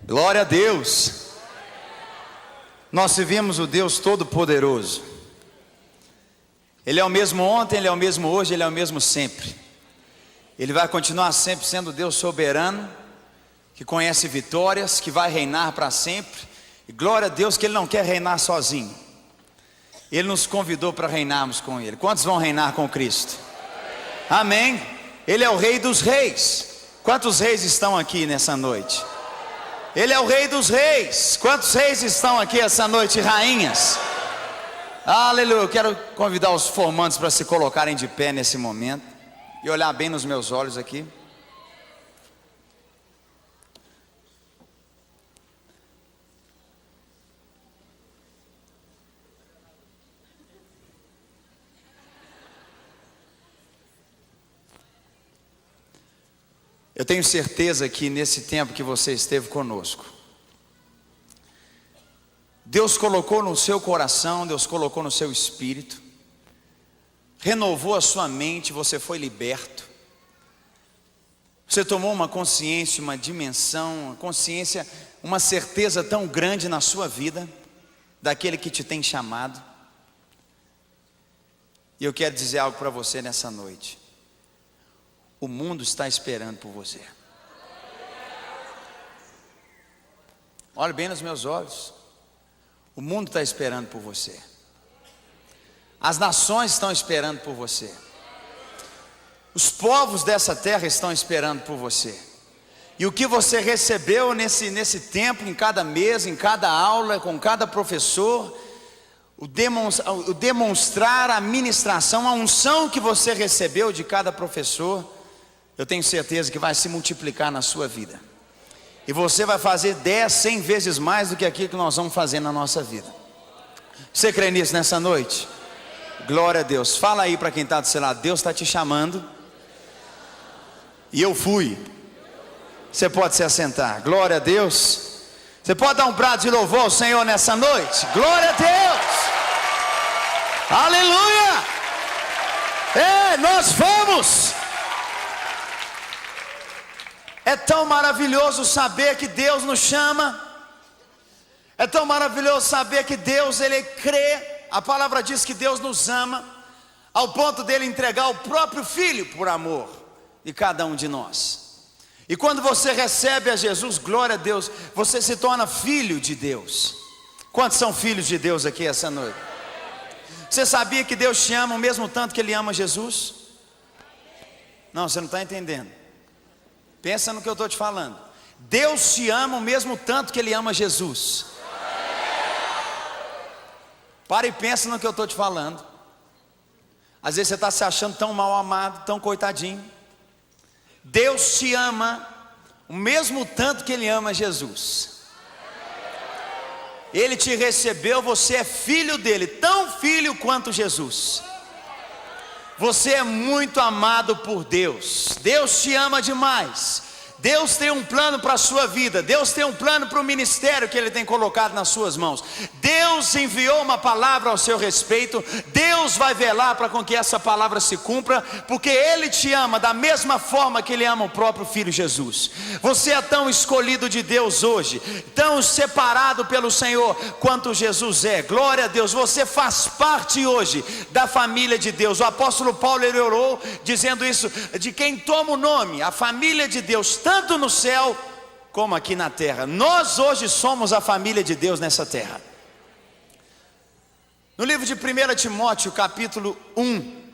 Glória a Deus. Nós servimos o Deus Todo-Poderoso. Ele é o mesmo ontem, Ele é o mesmo hoje, Ele é o mesmo sempre. Ele vai continuar sempre sendo Deus soberano, que conhece vitórias, que vai reinar para sempre. E glória a Deus que Ele não quer reinar sozinho. Ele nos convidou para reinarmos com Ele. Quantos vão reinar com Cristo? Amém. Ele é o Rei dos Reis. Quantos reis estão aqui nessa noite? Ele é o Rei dos Reis. Quantos reis estão aqui essa noite? Rainhas. Aleluia. Eu quero convidar os formandos para se colocarem de pé nesse momento e olhar bem nos meus olhos aqui. Eu tenho certeza que nesse tempo que você esteve conosco, Deus colocou no seu coração, Deus colocou no seu espírito, renovou a sua mente, você foi liberto. Você tomou uma consciência, uma dimensão, uma consciência, uma certeza tão grande na sua vida, daquele que te tem chamado. E eu quero dizer algo para você nessa noite. O mundo está esperando por você. Olhe bem nos meus olhos. O mundo está esperando por você. As nações estão esperando por você. Os povos dessa terra estão esperando por você. E o que você recebeu nesse tempo, em cada mês, em cada aula, com cada professor, o demonstrar a ministração, a unção que você recebeu de cada professor, eu tenho certeza que vai se multiplicar na sua vida. E você vai fazer 10, 100 vezes mais do que aquilo que nós vamos fazer na nossa vida. Você crê nisso nessa noite? Glória a Deus. Fala aí para quem está do seu lado. Deus está te chamando. E eu fui. Você pode se assentar. Glória a Deus. Você pode dar um brado de louvor ao Senhor nessa noite? Glória a Deus. Aleluia. Nós vamos. É tão maravilhoso saber que Deus nos chama. É tão maravilhoso saber que Deus, Ele crê. A palavra diz que Deus nos ama, ao ponto dele entregar o próprio Filho por amor de cada um de nós. E quando você recebe a Jesus, glória a Deus, você se torna filho de Deus. Quantos são filhos de Deus aqui essa noite? Você sabia que Deus te ama o mesmo tanto que Ele ama Jesus? Não, você não está entendendo. Pensa no que eu estou te falando. Deus te ama o mesmo tanto que Ele ama Jesus. Para e pensa no que eu estou te falando. Às vezes você está se achando tão mal amado, tão coitadinho. Deus te ama o mesmo tanto que Ele ama Jesus. Ele te recebeu, você é filho dele, tão filho quanto Jesus. Você é muito amado por Deus. Deus te ama demais. Deus tem um plano para a sua vida. Deus tem um plano para o ministério que Ele tem colocado nas suas mãos. Deus enviou uma palavra ao seu respeito. Deus vai velar para com que essa palavra se cumpra, porque Ele te ama da mesma forma que Ele ama o próprio Filho Jesus. Você é tão escolhido de Deus hoje, tão separado pelo Senhor quanto Jesus é. Glória a Deus. Você faz parte hoje da família de Deus. O apóstolo Paulo, ele orou dizendo isso, de quem toma o nome, a família de Deus, tanto no céu como aqui na terra. Nós hoje somos a família de Deus nessa terra. No livro de 1 Timóteo, capítulo 1,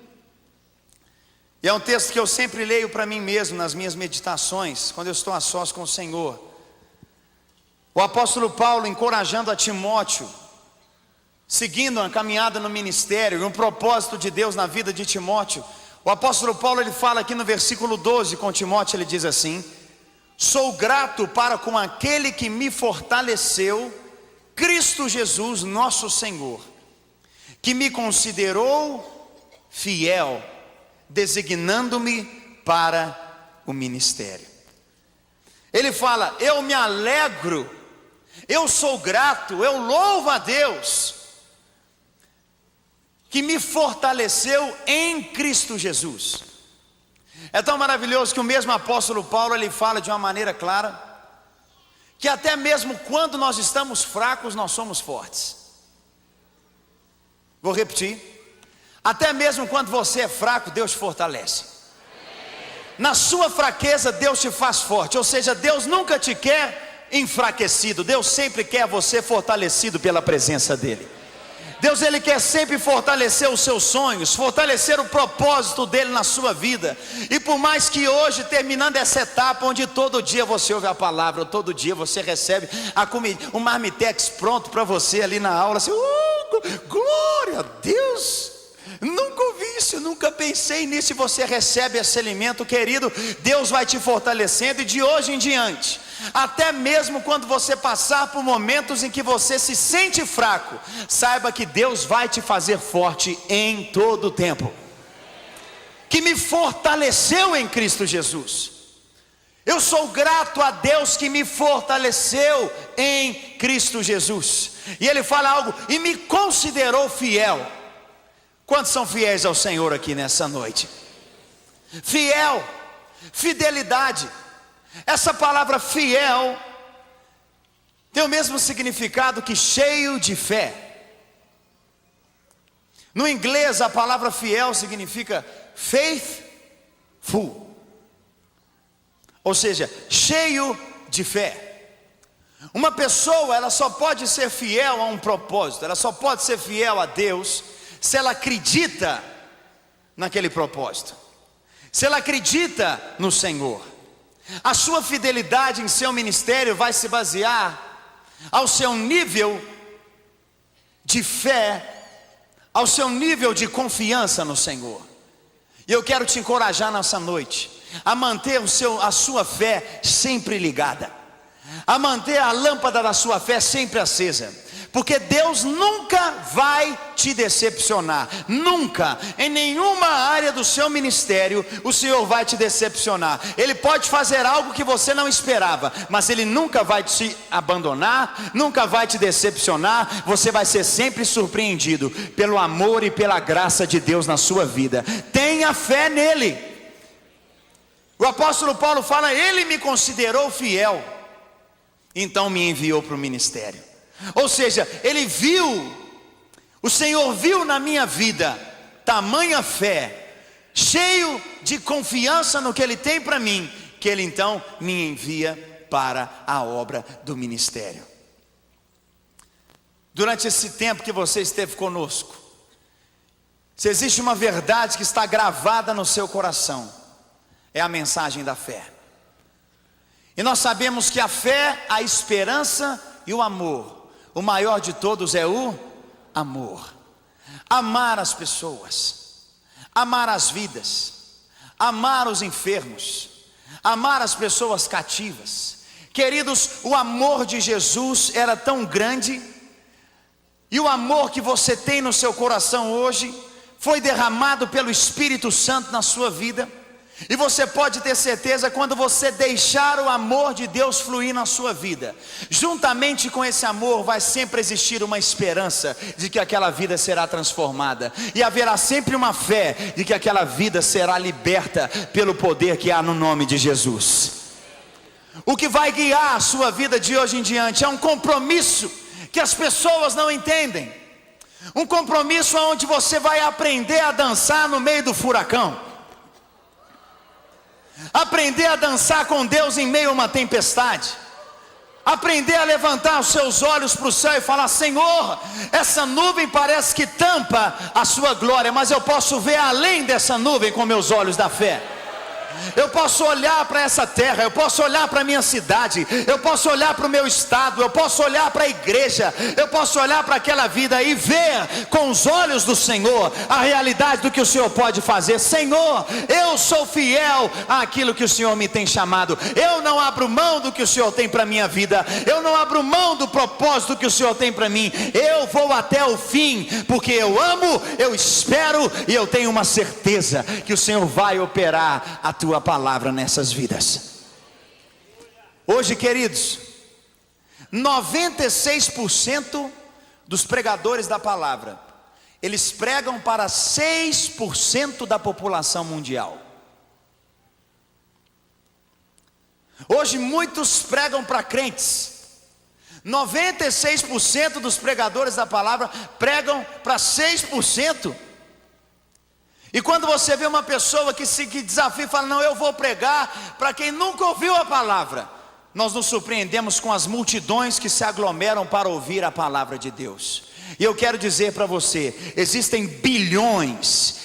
e é um texto que eu sempre leio para mim mesmo nas minhas meditações, quando eu estou a sós com o Senhor. O apóstolo Paulo encorajando a Timóteo, seguindo a caminhada no ministério, um propósito de Deus na vida de Timóteo. O apóstolo Paulo, ele fala aqui no versículo 12 com Timóteo, ele diz assim: sou grato para com aquele que me fortaleceu, Cristo Jesus nosso Senhor, que me considerou fiel, designando-me para o ministério. Ele fala: eu me alegro, eu sou grato, eu louvo a Deus, que me fortaleceu em Cristo Jesus. É tão maravilhoso que o mesmo apóstolo Paulo, ele fala de uma maneira clara, que até mesmo quando nós estamos fracos, nós somos fortes. Vou repetir. Até mesmo quando você é fraco, Deus te fortalece. Na sua fraqueza, Deus te faz forte. Ou seja, Deus nunca te quer enfraquecido. Deus sempre quer você fortalecido pela presença dEle. Deus, Ele quer sempre fortalecer os seus sonhos, fortalecer o propósito dEle na sua vida. E por mais que hoje, terminando essa etapa, onde todo dia você ouve a palavra, todo dia você recebe a comida, um marmitex pronto para você ali na aula, assim, glória a Deus, nunca ouvi isso, nunca pensei nisso, e você recebe esse alimento, querido, Deus vai te fortalecendo, e de hoje em diante, até mesmo quando você passar por momentos em que você se sente fraco, saiba que Deus vai te fazer forte em todo o tempo, que me fortaleceu em Cristo Jesus. Eu sou grato a Deus que me fortaleceu em Cristo Jesus. E Ele fala algo, e me considerou fiel. Quantos são fiéis ao Senhor aqui nessa noite? Fiel, fidelidade. Essa palavra fiel tem o mesmo significado que cheio de fé. No inglês, a palavra fiel significa faithful, ou seja, cheio de fé. Uma pessoa, ela só pode ser fiel a um propósito, ela só pode ser fiel a Deus se ela acredita naquele propósito, se ela acredita no Senhor. A sua fidelidade em seu ministério vai se basear ao seu nível de fé, ao seu nível de confiança no Senhor. E eu quero te encorajar nessa noite a manter a sua fé sempre ligada, a manter a lâmpada da sua fé sempre acesa, porque Deus nunca vai te decepcionar, nunca, em nenhuma área do seu ministério, o Senhor vai te decepcionar. Ele pode fazer algo que você não esperava, mas Ele nunca vai te abandonar, nunca vai te decepcionar. Você vai ser sempre surpreendido pelo amor e pela graça de Deus na sua vida. Tenha fé nele. O apóstolo Paulo fala, Ele me considerou fiel, então me enviou para o ministério. Ou seja, Ele viu, o Senhor viu na minha vida tamanha fé, cheio de confiança no que Ele tem para mim, que Ele então me envia para a obra do ministério. Durante esse tempo que você esteve conosco, se existe uma verdade que está gravada no seu coração, é a mensagem da fé. E nós sabemos que a fé, a esperança e o amor, o maior de todos é o amor. Amar as pessoas, amar as vidas, amar os enfermos, amar as pessoas cativas. Queridos, o amor de Jesus era tão grande, e o amor que você tem no seu coração hoje foi derramado pelo Espírito Santo na sua vida. E você pode ter certeza, quando você deixar o amor de Deus fluir na sua vida, juntamente com esse amor vai sempre existir uma esperança de que aquela vida será transformada, e haverá sempre uma fé de que aquela vida será liberta pelo poder que há no nome de Jesus. O que vai guiar a sua vida de hoje em diante é um compromisso que as pessoas não entendem, um compromisso onde você vai aprender a dançar no meio do furacão, aprender a dançar com Deus em meio a uma tempestade, aprender a levantar os seus olhos para o céu e falar, Senhor, essa nuvem parece que tampa a sua glória, mas eu posso ver além dessa nuvem com meus olhos da fé. Eu posso olhar para essa terra, eu posso olhar para a minha cidade, eu posso olhar para o meu estado, eu posso olhar para a igreja, eu posso olhar para aquela vida e ver com os olhos do Senhor a realidade do que o Senhor pode fazer. Senhor, eu sou fiel àquilo que o Senhor me tem chamado, eu não abro mão do que o Senhor tem para a minha vida, eu não abro mão do propósito que o Senhor tem para mim, eu vou até o fim, porque eu amo, eu espero e eu tenho uma certeza que o Senhor vai operar a tua palavra nessas vidas. Hoje, queridos, 96% dos pregadores da palavra, eles pregam para 6% da população mundial. Hoje muitos pregam para crentes, 96% dos pregadores da palavra pregam para 6%. E quando você vê uma pessoa que desafia e fala, não, eu vou pregar para quem nunca ouviu a palavra, nós nos surpreendemos com as multidões que se aglomeram para ouvir a palavra de Deus. E eu quero dizer para você, existem bilhões,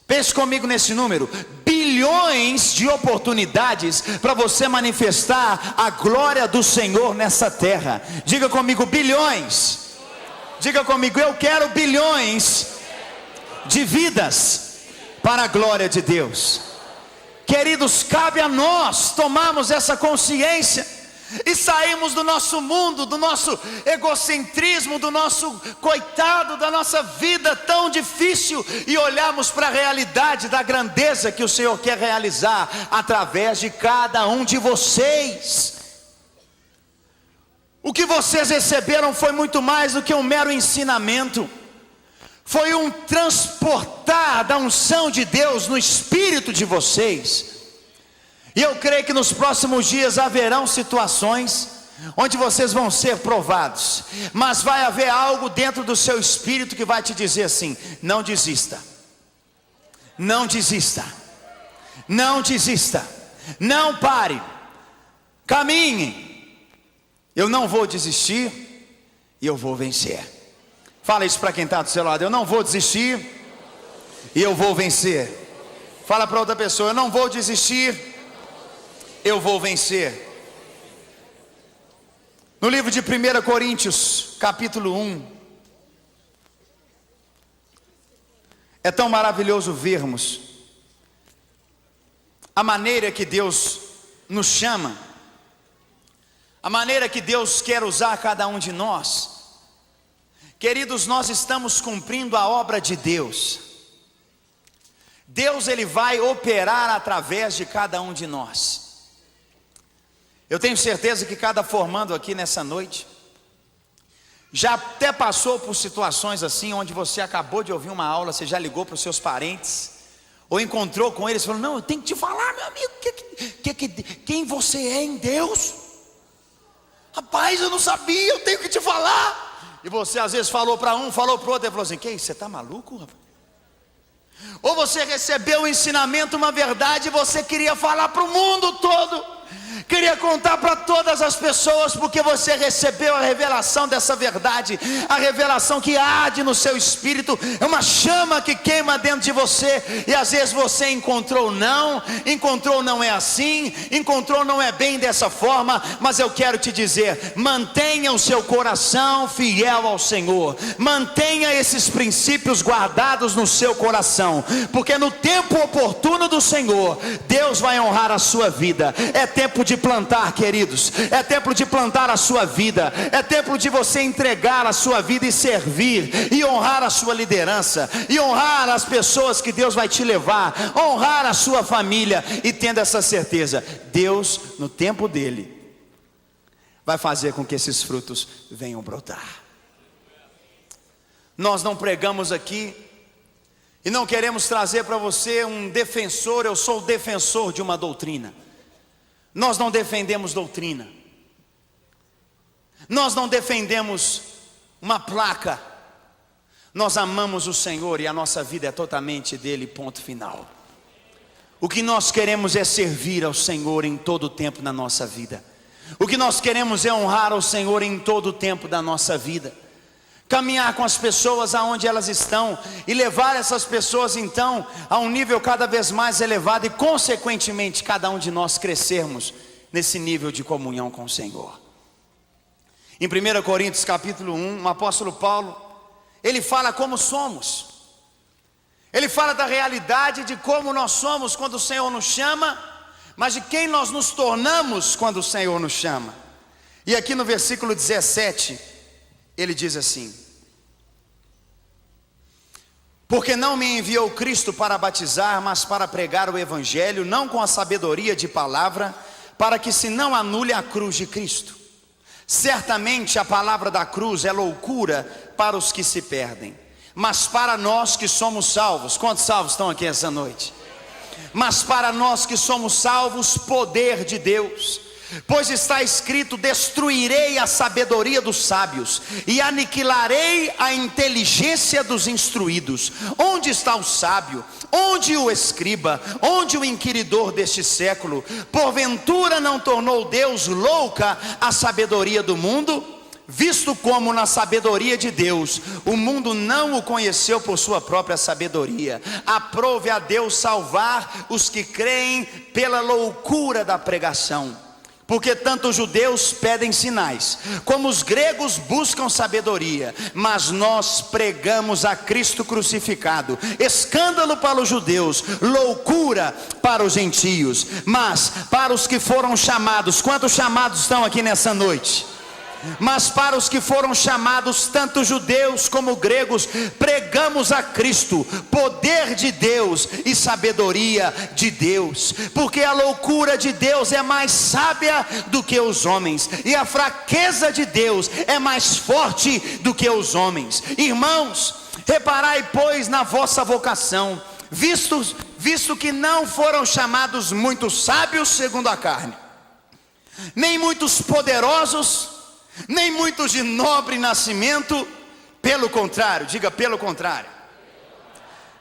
pense comigo nesse número, bilhões de oportunidades para você manifestar a glória do Senhor nessa terra. Diga comigo, bilhões. Diga comigo, eu quero bilhões de vidas para a glória de Deus. Queridos, cabe a nós tomarmos essa consciência e sairmos do nosso mundo, do nosso egocentrismo, do nosso coitado, da nossa vida tão difícil, e olharmos para a realidade da grandeza que o Senhor quer realizar através de cada um de vocês. O que vocês receberam foi muito mais do que um mero ensinamento, foi um transportar da unção de Deus no espírito de vocês. E eu creio que nos próximos dias haverão situações onde vocês vão ser provados, mas vai haver algo dentro do seu espírito que vai te dizer assim: não desista, não desista, não desista, não pare, caminhe. Eu não vou desistir e eu vou vencer. Fala isso para quem está do seu lado: eu não vou desistir e eu vou vencer. Fala para outra pessoa: eu não vou desistir, eu vou vencer. No livro de 1 Coríntios, capítulo 1, é tão maravilhoso vermos a maneira que Deus nos chama, a maneira que Deus quer usar cada um de nós. Queridos, nós estamos cumprindo a obra de Deus. Deus, Ele vai operar através de cada um de nós. Eu tenho certeza que cada formando aqui nessa noite já até passou por situações assim, onde você acabou de ouvir uma aula, você já ligou para os seus parentes, ou encontrou com eles e falou: não, eu tenho que te falar, meu amigo, quem você é em Deus. Rapaz, eu não sabia, eu tenho que te falar. E você às vezes falou para um, falou para o outro, e falou assim: que isso, você está maluco, rapaz? Ou você recebeu um ensinamento, uma verdade, e você queria falar para o mundo todo, queria contar para todas as pessoas, porque você recebeu a revelação dessa verdade, a revelação que arde no seu espírito, é uma chama que queima dentro de você. E às vezes você encontrou não é assim, encontrou não é bem dessa forma. Mas eu quero te dizer, mantenha o seu coração fiel ao Senhor, mantenha esses princípios guardados no seu coração, porque no tempo oportuno do Senhor, Deus vai honrar a sua vida. É tempo de plantar, queridos, é tempo de plantar a sua vida, é tempo de você entregar a sua vida e servir, e honrar a sua liderança, e honrar as pessoas que Deus vai te levar, honrar a sua família, e tendo essa certeza, Deus no tempo dele vai fazer com que esses frutos venham brotar. Nós não pregamos aqui e não queremos trazer para você um defensor, eu sou o defensor de uma doutrina. Nós não defendemos doutrina, nós não defendemos uma placa, nós amamos o Senhor e a nossa vida é totalmente dele, ponto final. O que nós queremos é servir ao Senhor em todo o tempo na nossa vida, o que nós queremos é honrar ao Senhor em todo o tempo da nossa vida, caminhar com as pessoas aonde elas estão e levar essas pessoas então a um nível cada vez mais elevado, e consequentemente cada um de nós crescermos nesse nível de comunhão com o Senhor. Em 1 Coríntios capítulo 1, o apóstolo Paulo, ele fala como somos, ele fala da realidade de como nós somos quando o Senhor nos chama, mas de quem nós nos tornamos quando o Senhor nos chama. E aqui no versículo 17, ele diz assim: porque não me enviou Cristo para batizar, mas para pregar o evangelho, não com a sabedoria de palavra, para que se não anule a cruz de Cristo. Certamente a palavra da cruz é loucura para os que se perdem, mas para nós que somos salvos, quantos salvos estão aqui essa noite? Mas para nós que somos salvos, poder de Deus. Pois está escrito: destruirei a sabedoria dos sábios e aniquilarei a inteligência dos instruídos. Onde está o sábio? Onde o escriba? Onde o inquiridor deste século? Porventura não tornou Deus louca a sabedoria do mundo? Visto como na sabedoria de Deus o mundo não o conheceu por sua própria sabedoria, aprove a Deus salvar os que creem pela loucura da pregação. Porque tanto os judeus pedem sinais, como os gregos buscam sabedoria, mas nós pregamos a Cristo crucificado, escândalo para os judeus, loucura para os gentios. Mas para os que foram chamados, quantos chamados estão aqui nessa noite? Mas para os que foram chamados, tanto judeus como gregos, pregamos a Cristo, poder de Deus e sabedoria de Deus. Porque a loucura de Deus é mais sábia do que os homens, e a fraqueza de Deus é mais forte do que os homens. Irmãos, reparai pois na vossa vocação, visto que não foram chamados muitos sábios segundo a carne, nem muitos poderosos, nem muitos de nobre nascimento. Pelo contrário, diga pelo contrário.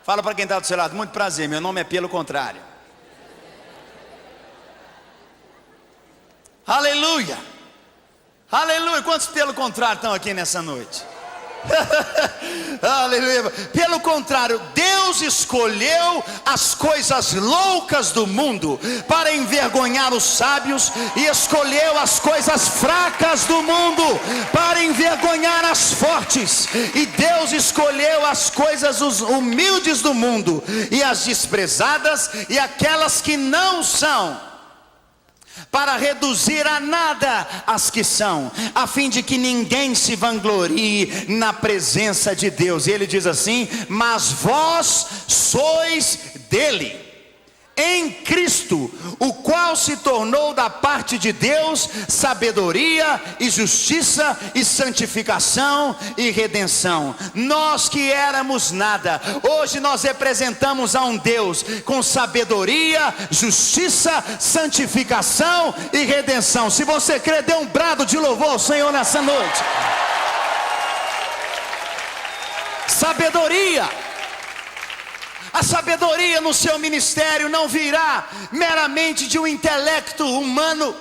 Fala para quem está do seu lado: muito prazer, meu nome é Pelo Contrário. Aleluia, aleluia. Quantos pelo contrário estão aqui nessa noite? Aleluia. Pelo contrário, Deus escolheu as coisas loucas do mundo para envergonhar os sábios, e escolheu as coisas fracas do mundo para envergonhar as fortes. E Deus escolheu as coisas humildes do mundo, e as desprezadas, e aquelas que não são, para reduzir a nada as que são, a fim de que ninguém se vanglorie na presença de Deus. E ele diz assim: mas vós sois dele, em Cristo, o qual se tornou da parte de Deus sabedoria e justiça e santificação e redenção. Nós que éramos nada, hoje nós representamos a um Deus com sabedoria, justiça, santificação e redenção. Se você crê, dê um brado de louvor ao Senhor nessa noite. Sabedoria. A sabedoria no seu ministério não virá meramente de um intelecto humano,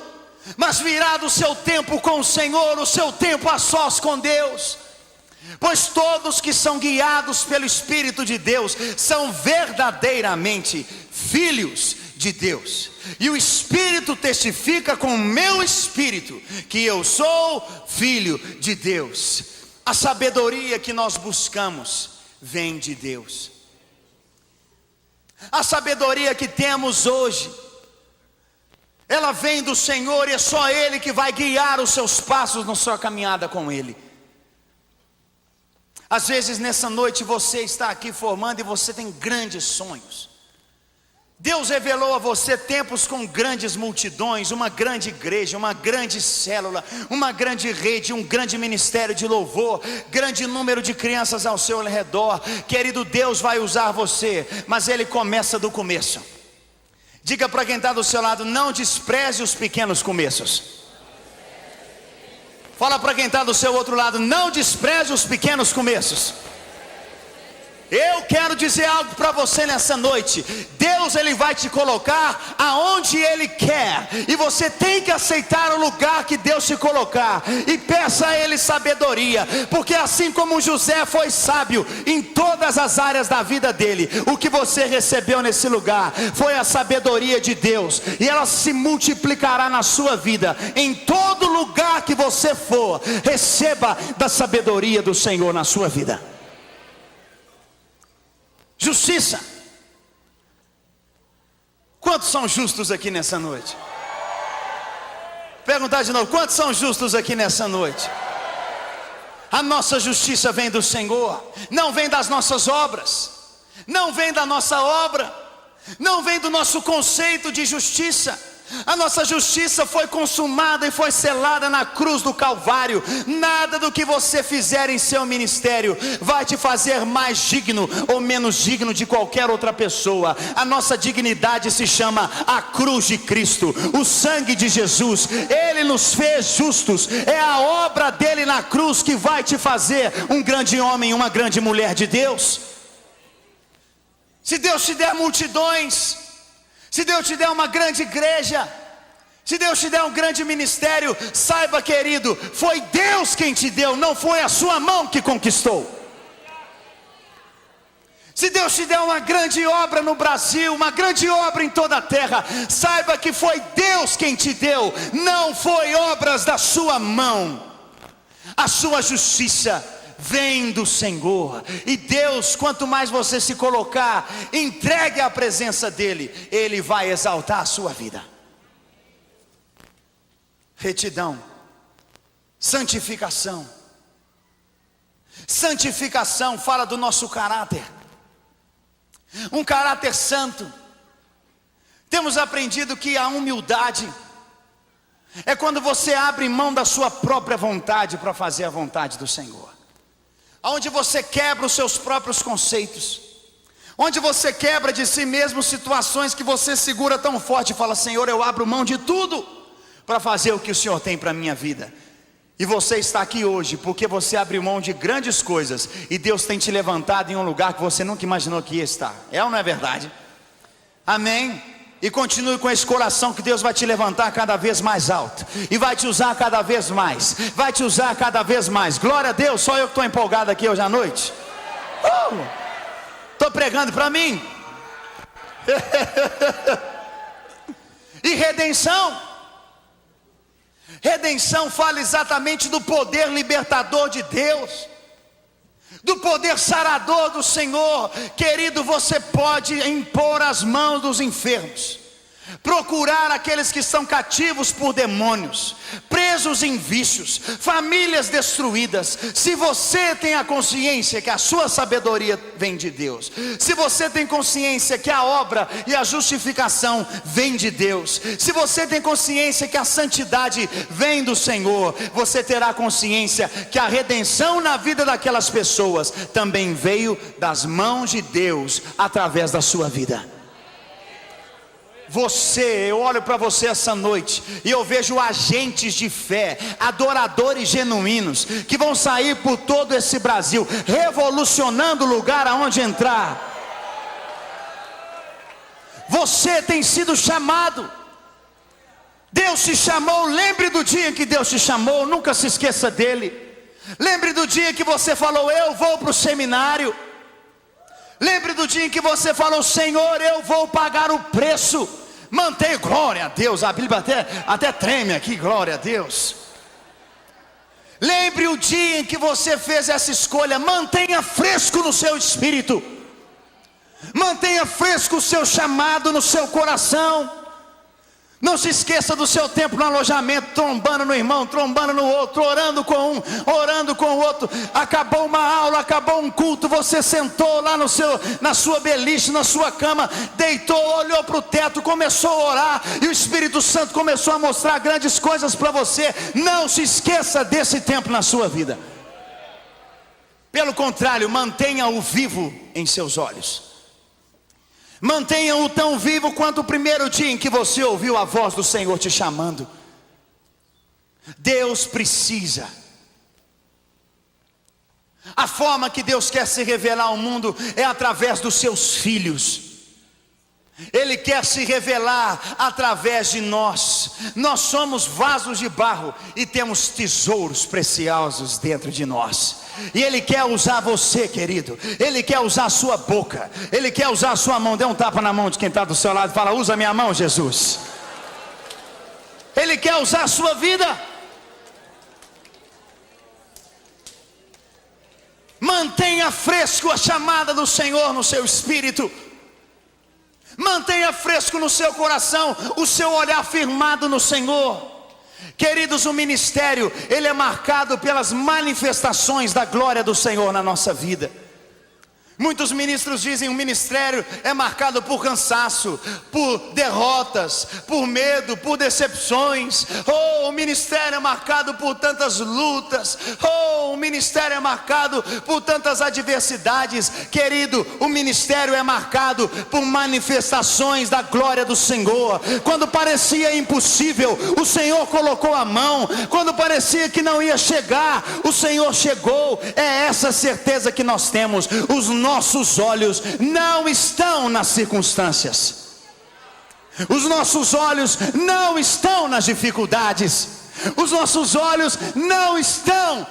mas virá do seu tempo com o Senhor, o seu tempo a sós com Deus. Pois todos que são guiados pelo Espírito de Deus são verdadeiramente filhos de Deus. E o Espírito testifica com o meu espírito que eu sou filho de Deus. A sabedoria que nós buscamos vem de Deus. A sabedoria que temos hoje, ela vem do Senhor, e é só Ele que vai guiar os seus passos na sua caminhada com Ele. Às vezes nessa noite você está aqui formando e você tem grandes sonhos. Deus revelou a você tempos com grandes multidões, uma grande igreja, uma grande célula, uma grande rede, um grande ministério de louvor, grande número de crianças ao seu redor. Querido, Deus vai usar você, mas Ele começa do começo. Diga para quem está do seu lado: não despreze os pequenos começos. Fala para quem está do seu outro lado: não despreze os pequenos começos. Eu quero dizer algo para você nessa noite. Deus, Ele vai te colocar aonde Ele quer, e você tem que aceitar o lugar que Deus te colocar, e peça a Ele sabedoria, porque assim como José foi sábio em todas as áreas da vida dele, o que você recebeu nesse lugar foi a sabedoria de Deus, e ela se multiplicará na sua vida. Em todo lugar que você for, receba da sabedoria do Senhor na sua vida. Justiça. Quantos são justos aqui nessa noite? Perguntar de novo: quantos são justos aqui nessa noite? A nossa justiça vem do Senhor, não vem das nossas obras, não vem da nossa obra, não vem do nosso conceito de justiça. A nossa justiça foi consumada e foi selada na cruz do Calvário. Nada do que você fizer em seu ministério vai te fazer mais digno ou menos digno de qualquer outra pessoa. A nossa dignidade se chama a cruz de Cristo, o sangue de Jesus. Ele nos fez justos. É a obra dele na cruz que vai te fazer um grande homem, uma grande mulher de Deus. Se Deus te der multidões, se Deus te der uma grande igreja, se Deus te der um grande ministério, saiba, querido, foi Deus quem te deu, não foi a sua mão que conquistou. Se Deus te der uma grande obra no Brasil, uma grande obra em toda a terra, saiba que foi Deus quem te deu, não foi obras da sua mão. A sua justiça vem do Senhor, e Deus, quanto mais você se colocar, entregue à presença dEle, Ele vai exaltar a sua vida. Retidão, santificação. Santificação fala do nosso caráter, um caráter santo. Temos aprendido que a humildade é quando você abre mão da sua própria vontade para fazer a vontade do Senhor. Onde você quebra os seus próprios conceitos, onde você quebra de si mesmo situações que você segura tão forte e fala: Senhor, eu abro mão de tudo para fazer o que o Senhor tem para a minha vida. E você está aqui hoje porque você abriu mão de grandes coisas, e Deus tem te levantado em um lugar que você nunca imaginou que ia estar. É ou não é verdade? Amém? E continue com esse coração, que Deus vai te levantar cada vez mais alto, e vai te usar cada vez mais, vai te usar cada vez mais. Glória a Deus. Só eu que estou empolgado aqui hoje à noite. Estou pregando para mim. E redenção. Redenção fala exatamente do poder libertador de Deus, do poder sarador do Senhor. Querido, você pode impor as mãos dos enfermos, procurar aqueles que estão cativos por demônios, presos em vícios, famílias destruídas. Se você tem a consciência que a sua sabedoria vem de Deus, se você tem consciência que a obra e a justificação vem de Deus, se você tem consciência que a santidade vem do Senhor, você terá consciência que a redenção na vida daquelas pessoas também veio das mãos de Deus através da sua vida. Eu olho para você essa noite e eu vejo agentes de fé, adoradores genuínos, que vão sair por todo esse Brasil, revolucionando o lugar aonde entrar. Você tem sido chamado. Deus te chamou. Lembre do dia que Deus te chamou, nunca se esqueça dele. Lembre do dia que você falou: eu vou para o seminário. Lembre do dia em que você falou: Senhor, eu vou pagar o preço. Mantenha, glória a Deus. A Bíblia até treme aqui, glória a Deus. Lembre o dia em que você fez essa escolha. Mantenha fresco no seu espírito, mantenha fresco o seu chamado no seu coração. Não se esqueça do seu tempo no alojamento, trombando no irmão, trombando no outro, orando com um, orando com o outro. Acabou uma aula, acabou um culto, você sentou lá na sua beliche, na sua cama, deitou, olhou para o teto, começou a orar, e o Espírito Santo começou a mostrar grandes coisas para você. Não se esqueça desse tempo na sua vida. Pelo contrário, mantenha-o vivo em seus olhos. Mantenha-o tão vivo quanto o primeiro dia em que você ouviu a voz do Senhor te chamando. Deus precisa. A forma que Deus quer se revelar ao mundo é através dos seus filhos. Ele quer se revelar através de nós. Nós somos vasos de barro e temos tesouros preciosos dentro de nós. E Ele quer usar você, querido. Ele quer usar a sua boca. Ele quer usar a sua mão. Dê um tapa na mão de quem está do seu lado e fala: usa minha mão, Jesus. Ele quer usar a sua vida. Mantenha fresco a chamada do Senhor no seu espírito. Mantenha fresco no seu coração o seu olhar firmado no Senhor. Queridos, o ministério, ele é marcado pelas manifestações da glória do Senhor na nossa vida. Muitos ministros dizem que o ministério é marcado por cansaço, por derrotas, por medo, por decepções. Oh, o ministério é marcado por tantas lutas. Oh, o ministério é marcado por tantas adversidades. Querido, o ministério é marcado por manifestações da glória do Senhor. Quando parecia impossível, o Senhor colocou a mão. Quando parecia que não ia chegar, o Senhor chegou. É essa certeza que nós temos. Os nossos olhos não estão nas circunstâncias. Os nossos olhos não estão nas dificuldades. Os nossos olhos não estão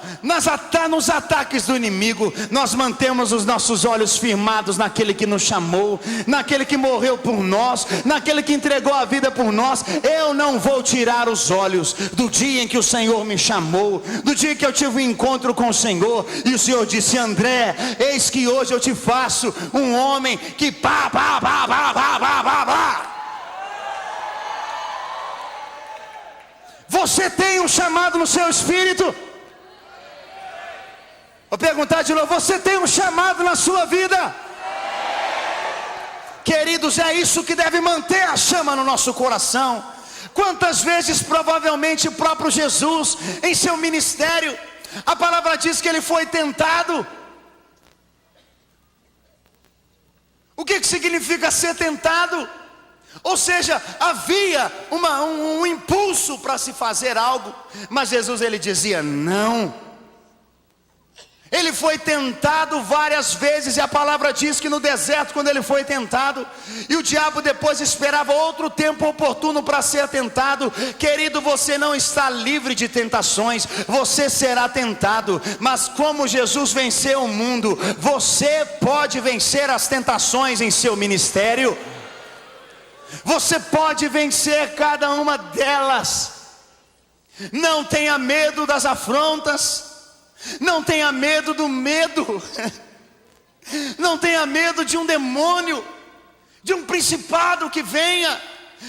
nos ataques do inimigo. Nós mantemos os nossos olhos firmados naquele que nos chamou, naquele que morreu por nós, naquele que entregou a vida por nós. Eu não vou tirar os olhos do dia em que o Senhor me chamou, do dia que eu tive um encontro com o Senhor, e o Senhor disse: André, eis que hoje eu te faço um homem que pá. Você tem um chamado no seu espírito? Vou perguntar de novo: você tem um chamado na sua vida? Queridos, é isso que deve manter a chama no nosso coração. Quantas vezes provavelmente o próprio Jesus, em seu ministério, a palavra diz que ele foi tentado. O que significa ser tentado? Ou seja, havia um impulso para se fazer algo, mas Jesus, ele dizia não. Ele foi tentado várias vezes, e a palavra diz que no deserto, quando ele foi tentado, e o diabo depois esperava outro tempo oportuno para ser tentado. Querido, você não está livre de tentações, você será tentado, mas como Jesus venceu o mundo, você pode vencer as tentações em seu ministério. Você pode vencer cada uma delas. Não tenha medo das afrontas. Não tenha medo do medo. Não tenha medo de um demônio, de um principado que venha.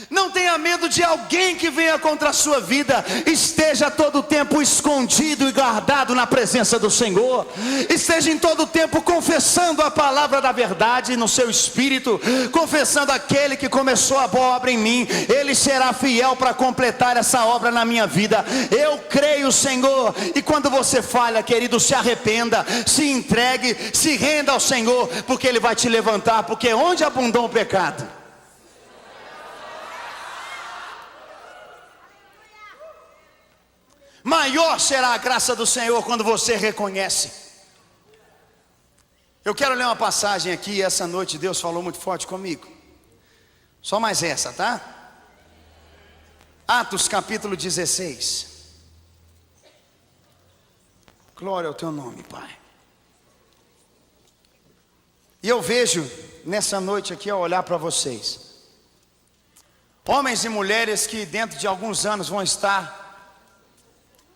Não tenha medo de alguém que venha contra a sua vida. Esteja todo o tempo escondido e guardado na presença do Senhor. Esteja em todo o tempo confessando a palavra da verdade no seu espírito, confessando: aquele que começou a boa obra em mim, ele será fiel para completar essa obra na minha vida. Eu creio, Senhor. E quando você falha, querido, se arrependa, se entregue, se renda ao Senhor, porque ele vai te levantar. Porque onde abundou o pecado, maior será a graça do Senhor quando você reconhece. Eu quero ler uma passagem aqui. Essa noite Deus falou muito forte comigo. Só mais essa, tá? Atos capítulo 16. Glória ao teu nome, Pai. E eu vejo nessa noite aqui, ao olhar para vocês, homens e mulheres que dentro de alguns anos vão estar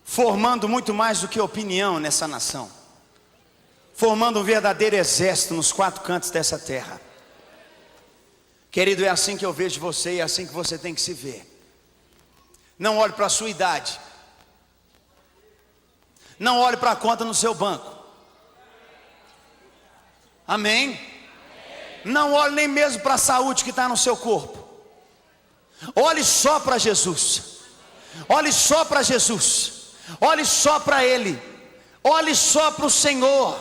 formando muito mais do que opinião nessa nação, formando um verdadeiro exército nos quatro cantos dessa terra. Querido, é assim que eu vejo você, e é assim que você tem que se ver. Não olhe para a sua idade, não olhe para a conta no seu banco. Amém? Não olhe nem mesmo para a saúde que está no seu corpo. Olhe só para Jesus. Olhe só para Jesus. Olhe só para Ele. Olhe só para o Senhor.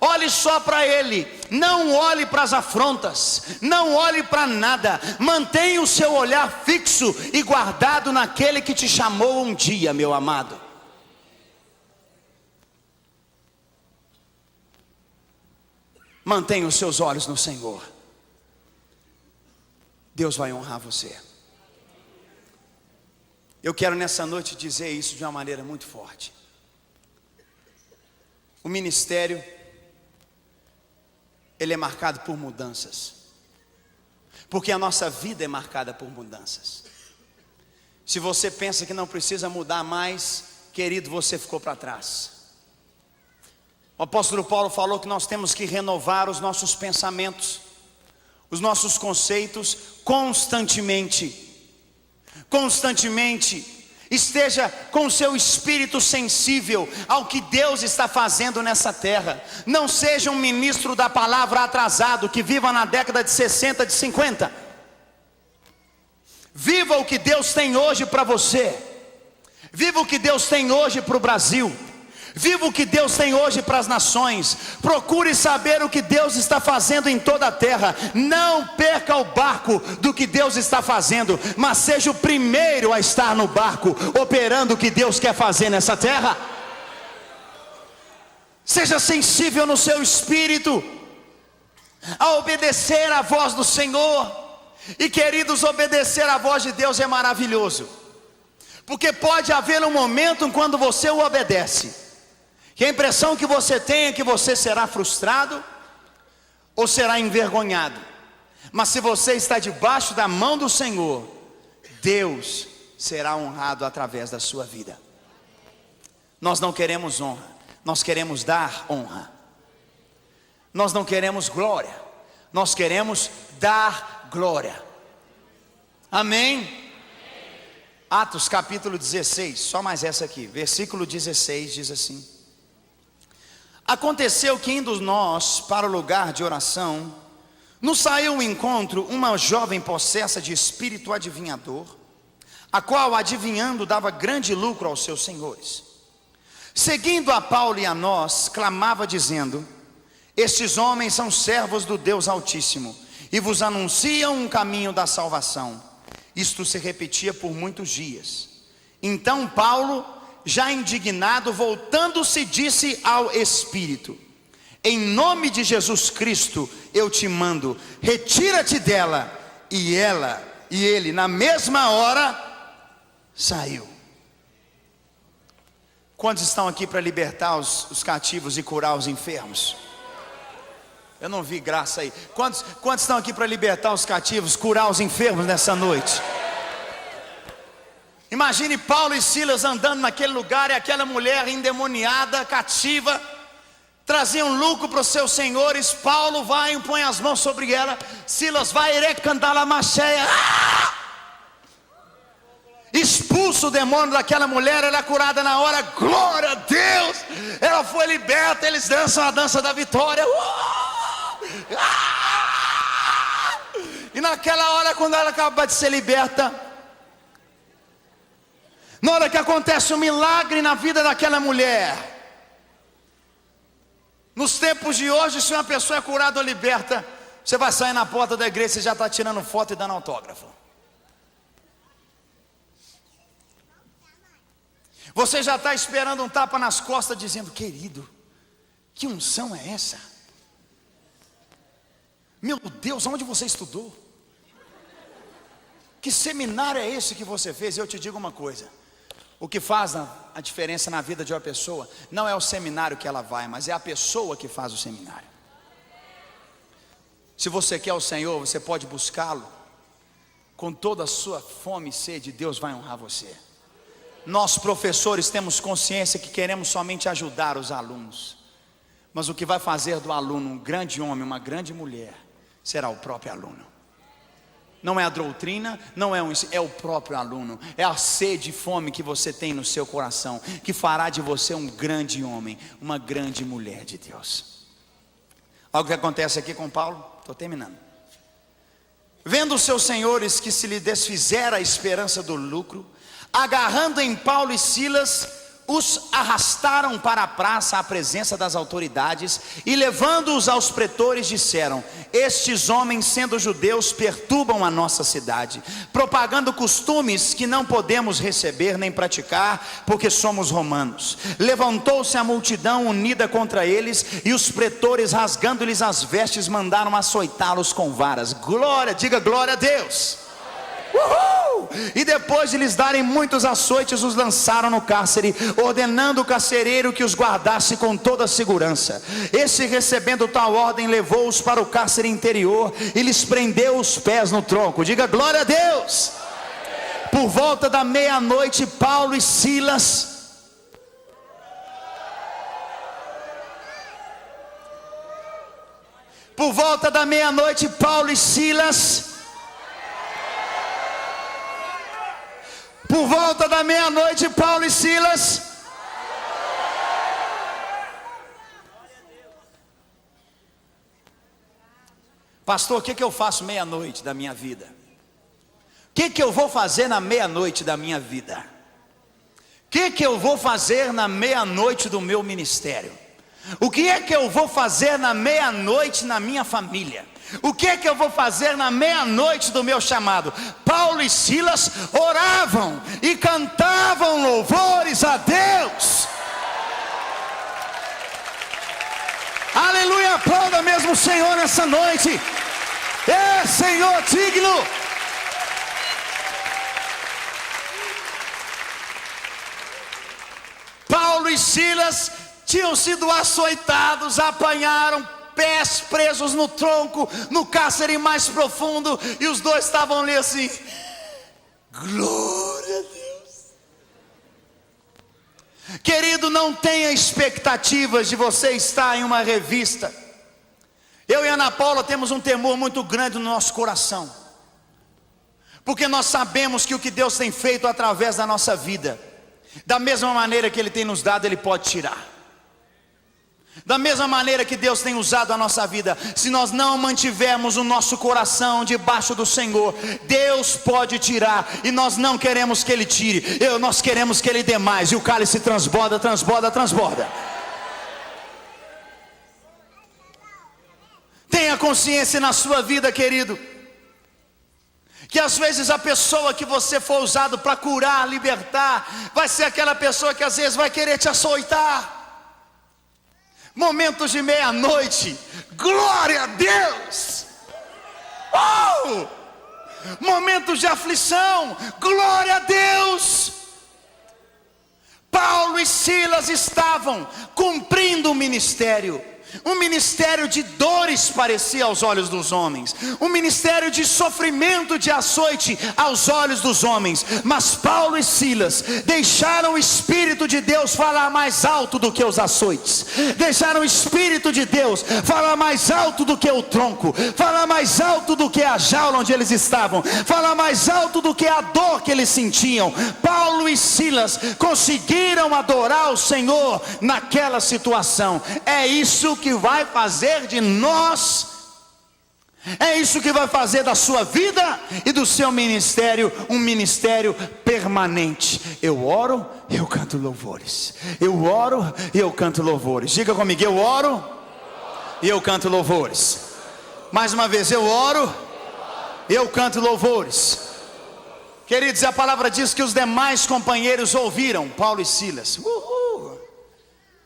Olhe só para Ele. Não olhe para as afrontas. Não olhe para nada. Mantenha o seu olhar fixo e guardado naquele que te chamou um dia, meu amado. Mantenha os seus olhos no Senhor. Deus vai honrar você. Eu quero nessa noite dizer isso de uma maneira muito forte. O ministério, ele é marcado por mudanças. Porque a nossa vida é marcada por mudanças. Se você pensa que não precisa mudar mais, querido, você ficou para trás. O apóstolo Paulo falou que nós temos que renovar os nossos pensamentos, os nossos conceitos constantemente. esteja com o seu espírito sensível ao que Deus está fazendo nessa terra. Não seja um ministro da palavra atrasado, que viva na década de 60, de 50. Viva o que Deus tem hoje para você. Viva o que Deus tem hoje para o Brasil. Viva o que Deus tem hoje para as nações. Procure saber o que Deus está fazendo em toda a terra. Não perca o barco do que Deus está fazendo, mas seja o primeiro a estar no barco, operando o que Deus quer fazer nessa terra. Seja sensível no seu espírito a obedecer à voz do Senhor. E queridos, obedecer à voz de Deus é maravilhoso, porque pode haver um momento quando você o obedece, que a impressão que você tem é que você será frustrado ou será envergonhado. Mas se você está debaixo da mão do Senhor, Deus será honrado através da sua vida. Nós não queremos honra, nós queremos dar honra. Nós não queremos glória, nós queremos dar glória. Amém? Atos capítulo 16, só mais essa aqui, versículo 16 diz assim: aconteceu que indo nós para o lugar de oração, nos saiu ao encontro uma jovem possessa de espírito adivinhador, a qual adivinhando dava grande lucro aos seus senhores. Seguindo a Paulo e a nós, clamava dizendo: estes homens são servos do Deus Altíssimo, e vos anunciam um caminho da salvação. Isto se repetia por muitos dias. Então Paulo, já indignado, voltando-se, disse ao Espírito: em nome de Jesus Cristo eu te mando, retira-te dela. E ele na mesma hora saiu. Quantos estão aqui para libertar os cativos e curar os enfermos? Eu não vi graça aí. Quantos estão aqui para libertar os cativos, curar os enfermos nessa noite? Imagine Paulo e Silas andando naquele lugar, e aquela mulher endemoniada, cativa, traziam lucro para os seus senhores. Paulo vai e põe as mãos sobre ela. Silas vai cantar lá macheia, expulsa o demônio daquela mulher. Ela é curada na hora, glória a Deus. Ela foi liberta, eles dançam a dança da vitória. E naquela hora, quando ela acaba de ser liberta, na hora que acontece um milagre na vida daquela mulher, nos tempos de hoje, se uma pessoa é curada ou liberta, você vai sair na porta da igreja, você já está tirando foto e dando autógrafo. Você já está esperando um tapa nas costas, dizendo: querido, que unção é essa? Meu Deus, onde você estudou? Que seminário é esse que você fez? Eu te digo uma coisa: o que faz a diferença na vida de uma pessoa não é o seminário que ela vai, mas é a pessoa que faz o seminário. Se você quer o Senhor, você pode buscá-lo com toda a sua fome e sede. Deus vai honrar você. Nós, professores, temos consciência que queremos somente ajudar os alunos, mas o que vai fazer do aluno um grande homem, uma grande mulher, será o próprio aluno. Não é a doutrina, é o próprio aluno. É a sede e fome que você tem no seu coração, que fará de você um grande homem, uma grande mulher de Deus. Olha o que acontece aqui com Paulo. Estou terminando. Vendo os seus senhores que se lhe desfizera a esperança do lucro, agarrando em Paulo e Silas, os arrastaram para a praça à presença das autoridades, e levando-os aos pretores disseram: estes homens, sendo judeus, perturbam a nossa cidade, propagando costumes que não podemos receber nem praticar, porque somos romanos. Levantou-se a multidão unida contra eles, e os pretores, rasgando-lhes as vestes, mandaram açoitá-los com varas. Glória, diga glória a Deus. Uhul! E depois de lhes darem muitos açoites, os lançaram no cárcere, ordenando o carcereiro que os guardasse com toda a segurança. Esse, recebendo tal ordem, levou-os para o cárcere interior e lhes prendeu os pés no tronco. Diga glória a Deus. Por volta da meia-noite, Paulo e Silas Por volta da meia-noite, Paulo e Silas pastor, o que eu faço meia-noite da minha vida? O que eu vou fazer na meia-noite da minha vida? O que eu vou fazer na meia-noite do meu ministério? O que é que eu vou fazer na meia-noite na minha família? O que é que eu vou fazer na meia-noite do meu chamado? Paulo e Silas oravam e cantavam louvores a Deus. Aleluia, aplauda mesmo o Senhor nessa noite. É, Senhor, digno. Paulo e Silas tinham sido açoitados, apanharam pés presos no tronco, no cárcere mais profundo, e os dois estavam ali assim, glória a Deus. Querido, não tenha expectativas de você estar em uma revista. Eu e a Ana Paula temos um temor muito grande no nosso coração, porque nós sabemos que o que Deus tem feito através da nossa vida, da mesma maneira que Ele tem nos dado, Ele pode tirar. Da mesma maneira que Deus tem usado a nossa vida, se nós não mantivermos o nosso coração debaixo do Senhor, Deus pode tirar, e nós não queremos que Ele tire, nós queremos que Ele dê mais, e o cálice transborda, transborda, transborda. Tenha consciência na sua vida, querido, que às vezes a pessoa que você for usado para curar, libertar, vai ser aquela pessoa que às vezes vai querer te açoitar. Momentos de meia-noite, glória a Deus. Momentos de aflição, glória a Deus. Paulo e Silas estavam cumprindo o ministério. Um ministério de dores parecia aos olhos dos homens, um ministério de sofrimento, de açoite aos olhos dos homens. Mas Paulo e Silas deixaram o Espírito de Deus falar mais alto do que os açoites, deixaram o Espírito de Deus falar mais alto do que o tronco, falar mais alto do que a jaula onde eles estavam, falar mais alto do que a dor que eles sentiam. Paulo e Silas conseguiram adorar o Senhor naquela situação. É isso que vai fazer de nós, é isso que vai fazer da sua vida e do seu ministério um ministério permanente. Eu oro e eu canto louvores. Eu oro e eu canto louvores. Diga comigo, eu oro e eu canto louvores. Mais uma vez, eu oro e eu canto louvores. Queridos, a palavra diz que os demais companheiros ouviram Paulo e Silas.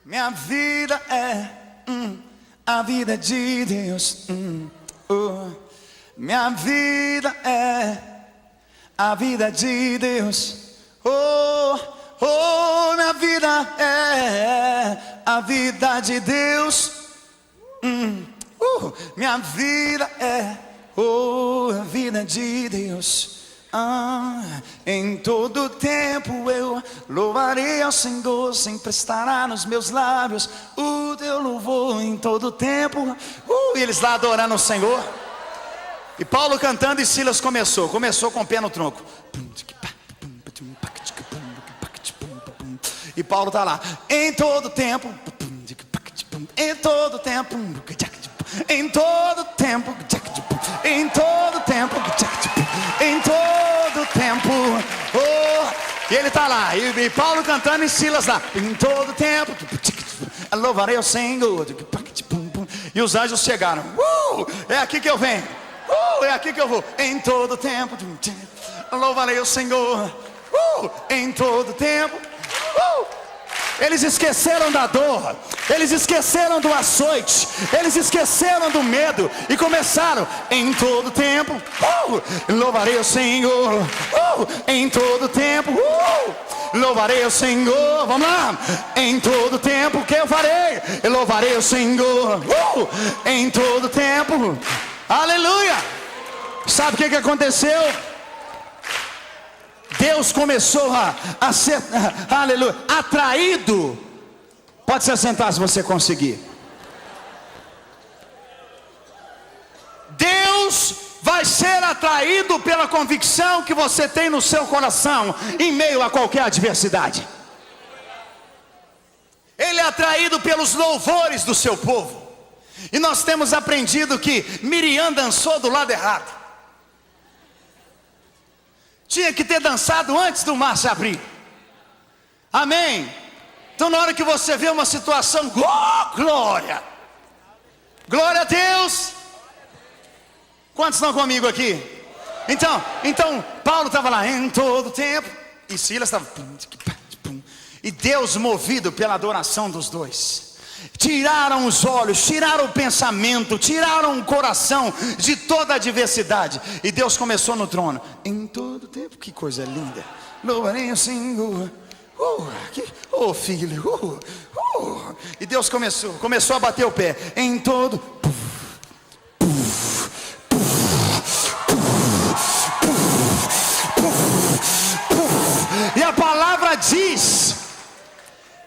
Minha vida é a vida de Deus. Minha vida é a vida de Deus. Minha vida é a vida de Deus. Minha vida é a vida de Deus. Em todo tempo eu louvarei ao Senhor, sempre estará nos meus lábios o teu louvor em todo tempo. E eles lá adorando o Senhor, e Paulo cantando, e Silas começou com o pé no tronco. E Paulo está lá, em todo tempo, em todo tempo, em todo tempo, em todo tempo, em todo tempo. E ele está lá, e Paulo cantando, e Silas lá, em todo tempo, louvarei ao Senhor. E os anjos chegaram. É aqui que eu venho. É aqui que eu vou. Em todo tempo, louvarei ao Senhor. Em todo tempo. Eles esqueceram da dor, eles esqueceram do açoite, eles esqueceram do medo e começaram. Em todo tempo, louvarei o Senhor. Em todo tempo, louvarei o Senhor. Vamos lá. Em todo tempo, que eu farei? Eu louvarei o Senhor. Em todo tempo. Aleluia. Sabe o que aconteceu? Deus começou a ser, aleluia, atraído. Pode se assentar se você conseguir. Deus vai vai ser atraído pela convicção que você tem no seu coração em meio a qualquer adversidade. Ele é atraído pelos louvores do seu povo. E nós temos aprendido que Miriam dançou do lado errado. Tinha que ter dançado antes do mar se abrir. Amém? Então na hora que você vê uma situação, oh, glória! Glória a Deus! Quantos estão comigo aqui? Então Paulo estava lá em todo tempo, e Silas estava... E Deus, movido pela adoração dos dois, tiraram os olhos, tiraram o pensamento, tiraram o coração de toda a adversidade. E Deus começou no trono. Em todo tempo, que coisa linda. Louvarei o Senhor. Oh filho. E Deus começou a bater o pé. Em todo... E a palavra diz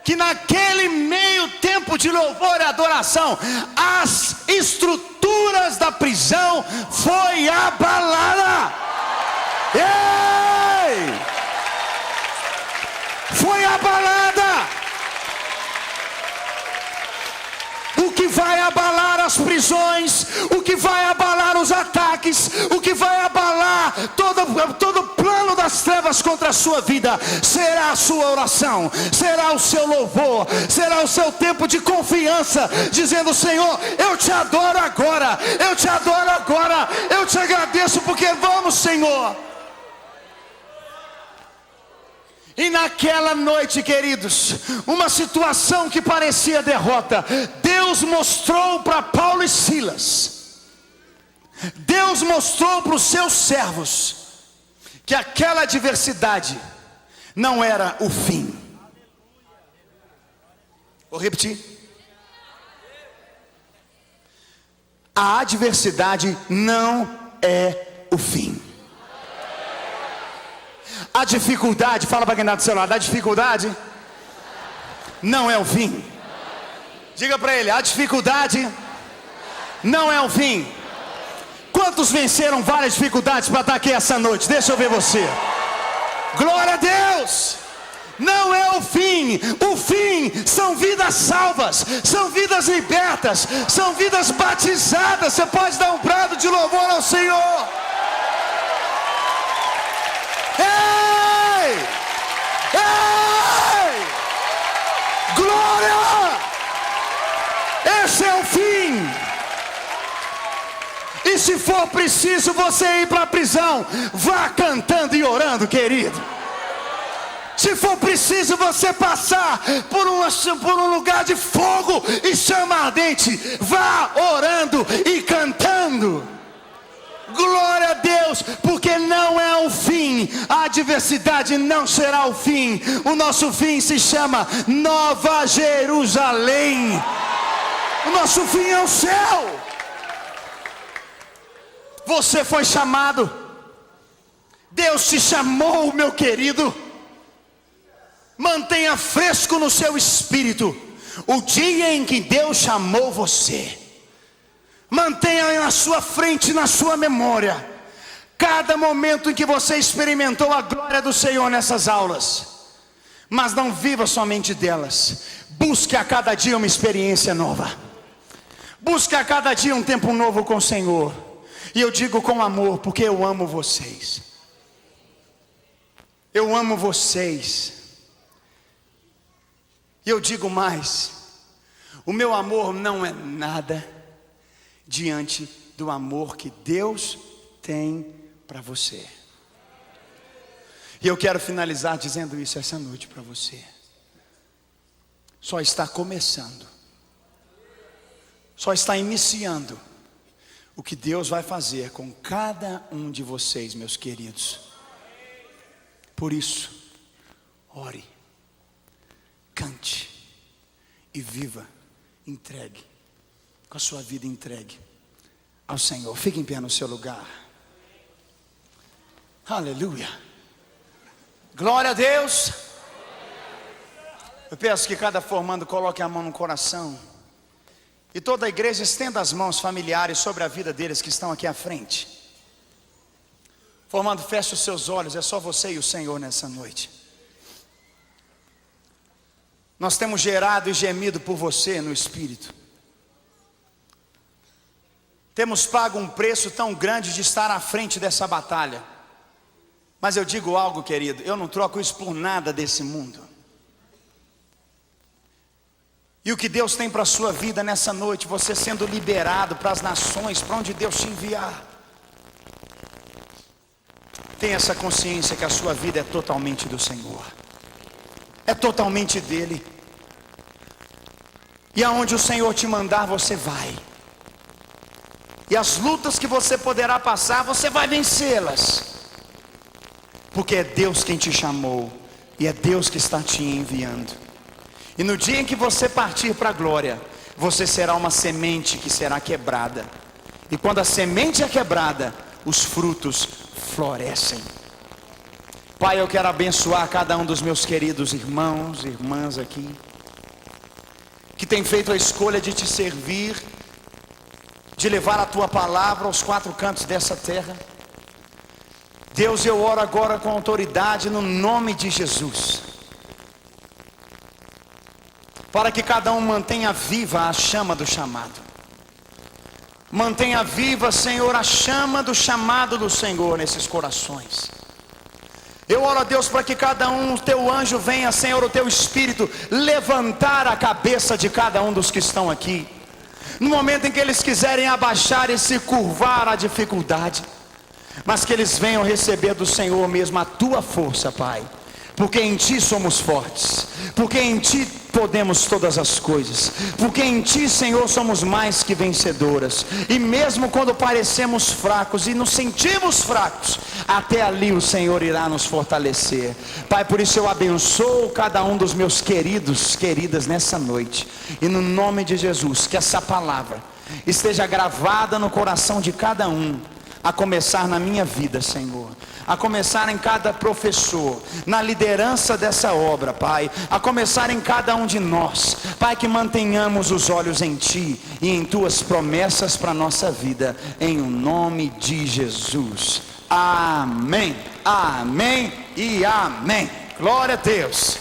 que naquele meio tempo de louvor e adoração, as estruturas da prisão foi abalada. Ei! Foi abalada. O que vai abalar as prisões, o que vai abalar os ataques, o que vai abalar todo plano das trevas contra a sua vida, será a sua oração, será o seu louvor, será o seu tempo de confiança, dizendo: Senhor, eu te adoro agora, eu te adoro agora, eu te agradeço porque vamos, Senhor. E naquela noite, queridos, uma situação que parecia derrota, Deus mostrou para Paulo e Silas, Deus mostrou para os seus servos, que aquela adversidade não era o fim. Vou repetir. A adversidade não é o fim. A dificuldade, fala para quem está do seu lado, a dificuldade não é o fim. Diga para ele: a dificuldade não é o fim. Quantos venceram várias dificuldades para estar aqui essa noite? Deixa eu ver você. Glória a Deus. Não é o fim. O fim são vidas salvas, são vidas libertas, são vidas batizadas. Você pode dar um brado de louvor ao Senhor. Ei! Ei! Glória! Esse é o fim. E se for preciso você ir para a prisão, vá cantando e orando, querido. Se for preciso você passar por um lugar de fogo e chama ardente, vá orando e cantando. Glória a Deus, porque não é o fim. A adversidade não será o fim. O nosso fim se chama Nova Jerusalém. O nosso fim é o céu. Você foi chamado. Deus te chamou, meu querido. Mantenha fresco no seu espírito o dia em que Deus chamou você. Mantenha na sua frente, na sua memória, cada momento em que você experimentou a glória do Senhor nessas aulas. Mas não viva somente delas. Busque a cada dia uma experiência nova. Busque a cada dia um tempo novo com o Senhor. E eu digo com amor, porque eu amo vocês. Eu amo vocês. E eu digo mais: o meu amor não é nada diante do amor que Deus tem para você. E eu quero finalizar dizendo isso essa noite para você. Só está começando, só está iniciando o que Deus vai fazer com cada um de vocês, meus queridos. Por isso, ore, cante e viva, entregue, com a sua vida entregue ao Senhor. Fique em pé no seu lugar. Aleluia. Glória a Deus. Eu peço que cada formando coloque a mão no coração. E toda a igreja estenda as mãos familiares sobre a vida deles que estão aqui à frente. Formando, feche os seus olhos, é só você e o Senhor nessa noite. Nós temos gerado e gemido por você no Espírito. Temos pago um preço tão grande de estar à frente dessa batalha. Mas eu digo algo, querido, eu não troco isso por nada desse mundo. E o que Deus tem para a sua vida nessa noite, você sendo liberado para as nações, para onde Deus te enviar. Tenha essa consciência que a sua vida é totalmente do Senhor. É totalmente dele. E aonde o Senhor te mandar, você vai. E as lutas que você poderá passar, você vai vencê-las. Porque é Deus quem te chamou. E é Deus que está te enviando. E no dia em que você partir para a glória, você será uma semente que será quebrada. E quando a semente é quebrada, os frutos florescem. Pai, eu quero abençoar cada um dos meus queridos irmãos e irmãs aqui, que tem feito a escolha de te servir, de levar a tua palavra aos quatro cantos dessa terra. Deus, eu oro agora com autoridade no nome de Jesus, para que cada um mantenha viva a chama do chamado. Mantenha viva, Senhor, a chama do chamado do Senhor nesses corações. Eu oro a Deus para que cada um, o teu anjo venha, Senhor, o teu Espírito, levantar a cabeça de cada um dos que estão aqui. No momento em que eles quiserem abaixar e se curvar à dificuldade, mas que eles venham receber do Senhor mesmo a tua força, Pai. Porque em ti somos fortes, porque em ti podemos todas as coisas, porque em ti, Senhor, somos mais que vencedoras. E mesmo quando parecemos fracos e nos sentimos fracos, até ali o Senhor irá nos fortalecer. Pai, por isso eu abençoo cada um dos meus queridos, queridas nessa noite, e no nome de Jesus, que essa palavra esteja gravada no coração de cada um, a começar na minha vida, Senhor, a começar em cada professor, na liderança dessa obra, Pai, a começar em cada um de nós, Pai, que mantenhamos os olhos em Ti e em Tuas promessas para a nossa vida, em o nome de Jesus. Amém, amém e amém. Glória a Deus.